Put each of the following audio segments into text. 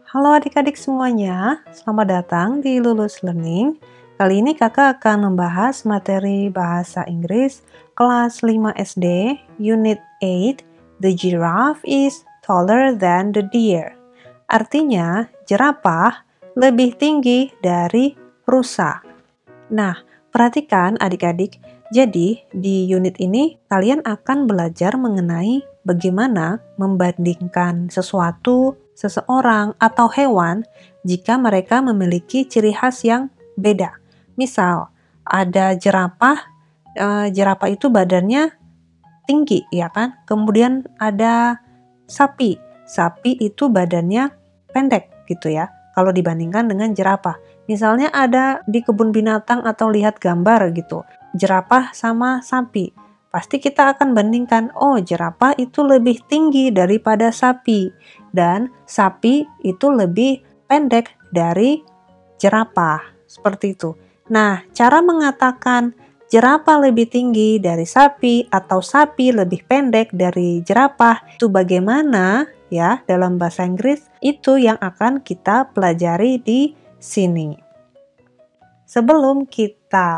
Halo adik-adik semuanya, selamat datang di Lulus Learning. Kali ini kakak akan membahas materi bahasa Inggris kelas 5 SD, Unit 8, The giraffe is taller than the deer. Artinya, jerapah lebih tinggi dari rusa. Nah, perhatikan adik-adik, jadi di unit ini kalian akan belajar mengenai bagaimana membandingkan sesuatu, seseorang, atau hewan jika mereka memiliki ciri khas yang beda. Misal, ada jerapah, jerapah itu badannya tinggi, ya kan? Kemudian ada sapi, sapi itu badannya pendek gitu ya, kalau dibandingkan dengan jerapah. Misalnya ada di kebun binatang atau lihat gambar gitu, jerapah sama sapi. Pasti kita akan bandingkan, oh jerapah itu lebih tinggi daripada sapi, dan sapi itu lebih pendek dari jerapah, seperti itu. Nah, cara mengatakan jerapah lebih tinggi dari sapi atau sapi lebih pendek dari jerapah itu bagaimana ya dalam bahasa Inggris, itu yang akan kita pelajari di sini. Sebelum kita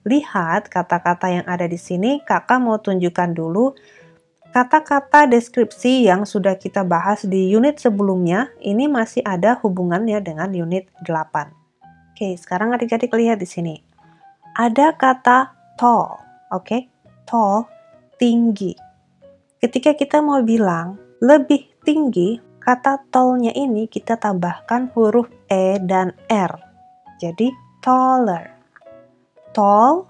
lihat kata-kata yang ada di sini, kakak mau tunjukkan dulu kata-kata deskripsi yang sudah kita bahas di unit sebelumnya. Ini masih ada hubungannya dengan unit 8. Oke, sekarang adik-adik lihat di sini. Ada kata tall, oke? Tall, tinggi. Ketika kita mau bilang lebih tinggi, kata tall-nya ini kita tambahkan huruf E dan R. Jadi taller. Tall,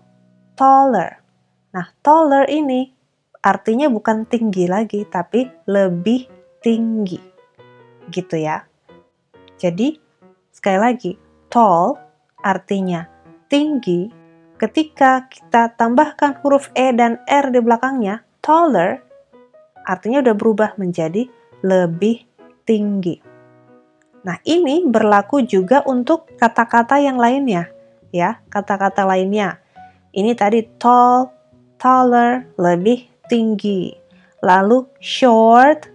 taller. Nah, taller ini artinya bukan tinggi lagi, tapi lebih tinggi. Gitu ya. Jadi, sekali lagi, tall artinya tinggi. Ketika kita tambahkan huruf E dan R di belakangnya, taller, artinya udah berubah menjadi lebih tinggi. Nah, ini berlaku juga untuk kata-kata yang lainnya, ya, kata-kata lainnya. Ini tadi tall, taller, lebih tinggi. Lalu short,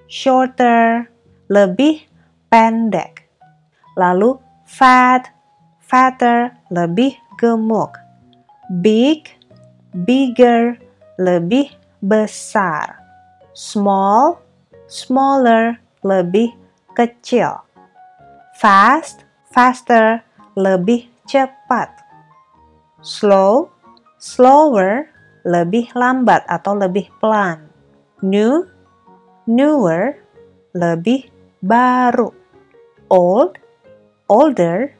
shorter, lebih pendek. Lalu fat, fatter, lebih gemuk. Big, bigger, lebih besar. Small, smaller, lebih kecil. Fast, faster, lebih cepat. Slow, slower, lebih lambat atau lebih pelan. New, newer, lebih baru. Old, older,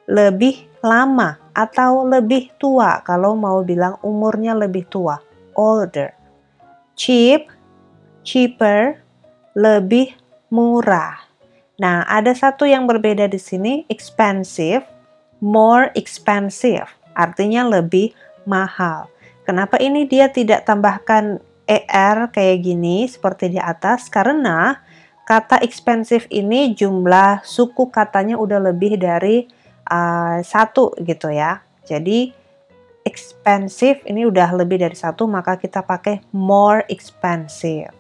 lebih lama atau lebih tua kalau mau bilang umurnya lebih tua. Older. Cheap, cheaper, lebih murah. Nah, ada satu yang berbeda di sini, expensive, more expensive, artinya lebih mahal. Kenapa ini dia tidak tambahkan ER kayak gini seperti di atas? Karena kata expensive ini jumlah suku katanya udah lebih dari satu gitu ya. Jadi expensive ini udah lebih dari satu, maka kita pakai more expensive.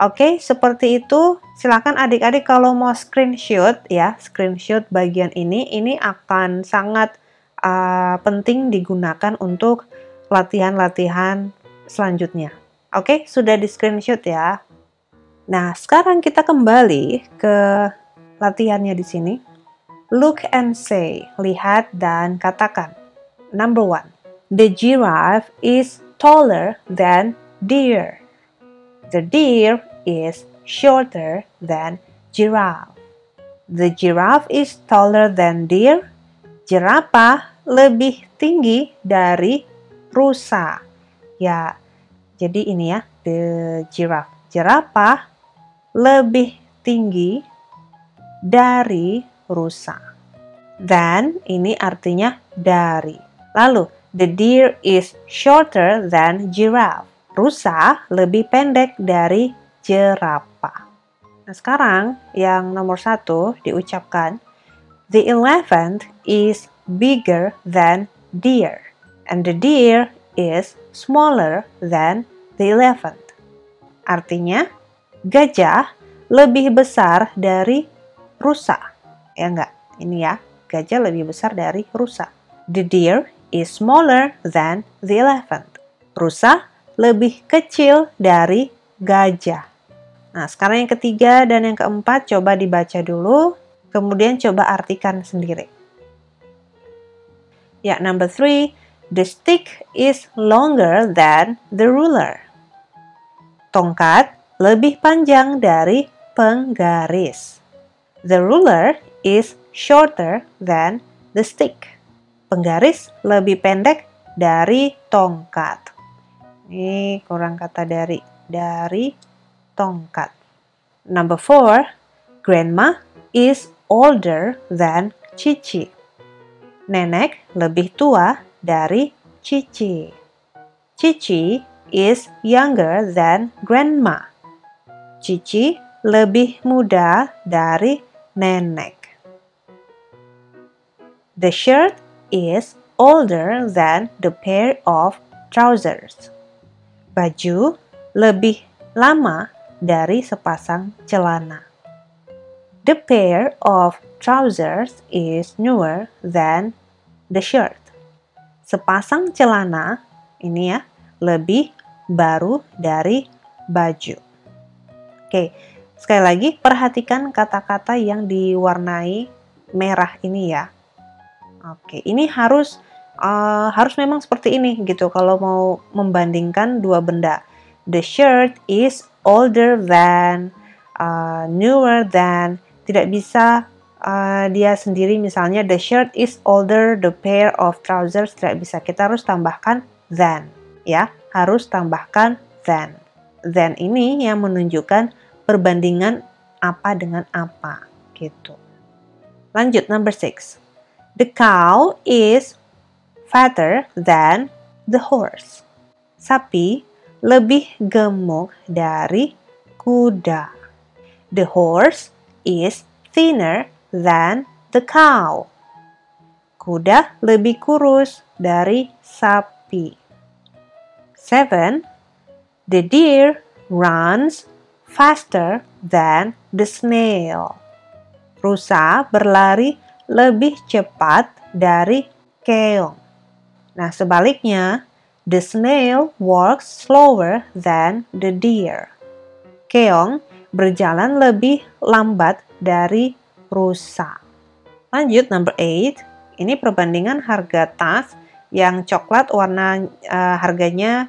Oke, seperti itu. Silakan adik-adik kalau mau screenshot ya, screenshot bagian ini akan sangat penting digunakan untuk latihan-latihan selanjutnya. Oke, sudah di screenshot ya. Nah, sekarang kita kembali ke latihannya di sini. Look and say, lihat dan katakan. Number 1, the giraffe is taller than deer. The deer is shorter than giraffe. The giraffe is taller than deer. Jerapah lebih tinggi dari rusa. Ya, jadi ini ya, the giraffe. Jerapah lebih tinggi dari rusa. Than ini artinya dari. Lalu, the deer is shorter than giraffe. Rusa lebih pendek dari jerapah. Nah, sekarang yang nomor 1 diucapkan, the elephant is bigger than deer, and the deer is smaller than the elephant. Artinya, gajah lebih besar dari rusa. Ya enggak? Ini ya, gajah lebih besar dari rusa. The deer is smaller than the elephant. Rusa lebih kecil dari gajah. Nah, sekarang yang ketiga dan yang keempat coba dibaca dulu, kemudian coba artikan sendiri. Ya, number 3, the stick is longer than the ruler. Tongkat lebih panjang dari penggaris. The ruler is shorter than the stick. Penggaris lebih pendek dari tongkat. Ini kurang kata dari tongkat. Number 4, grandma is older than Cici. Nenek lebih tua dari Cici. Cici is younger than grandma. Cici lebih muda dari nenek. The shirt is older than the pair of trousers. Baju lebih lama dari sepasang celana. The pair of trousers is newer than the shirt. Sepasang celana ini ya lebih baru dari baju. Oke, sekali lagi perhatikan kata-kata yang diwarnai merah ini ya. Oke, ini harus memang seperti ini gitu kalau mau membandingkan dua benda. The shirt is older than, newer than. Tidak bisa dia sendiri misalnya the shirt is older the pair of trousers, tidak bisa. Kita harus tambahkan than ya, harus tambahkan than. Than ini yang menunjukkan perbandingan apa dengan apa gitu. Lanjut number 6. The cow is fatter than the horse. Sapi lebih gemuk dari kuda. The horse is thinner than the cow. Kuda lebih kurus dari sapi. 7. The deer runs faster than the snail. Rusa berlari lebih cepat dari keong. Nah, sebaliknya, the snail walks slower than the deer. Keong berjalan lebih lambat dari rusa. Lanjut number 8. Ini perbandingan harga tas yang coklat warna harganya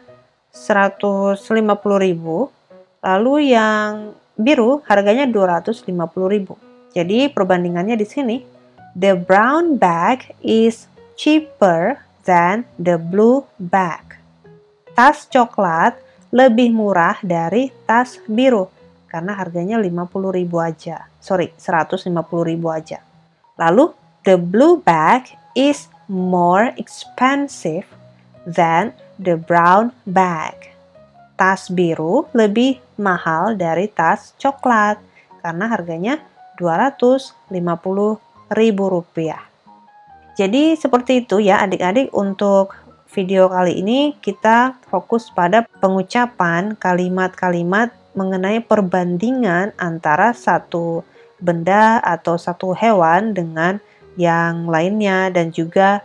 150.000, lalu yang biru harganya 250.000. Jadi perbandingannya di sini, the brown bag is cheaper than the blue bag. Tas coklat lebih murah dari tas biru karena harganya 50.000 aja. 150.000 aja. Lalu the blue bag is more expensive than the brown bag. Tas biru lebih mahal dari tas coklat karena harganya Rp250.000. Jadi seperti itu ya adik-adik, untuk video kali ini kita fokus pada pengucapan kalimat-kalimat mengenai perbandingan antara satu benda atau satu hewan dengan yang lainnya dan juga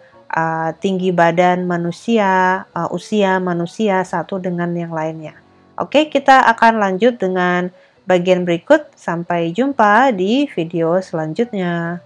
tinggi badan manusia, usia manusia satu dengan yang lainnya. Oke, kita akan lanjut dengan bagian berikut. Sampai jumpa di video selanjutnya.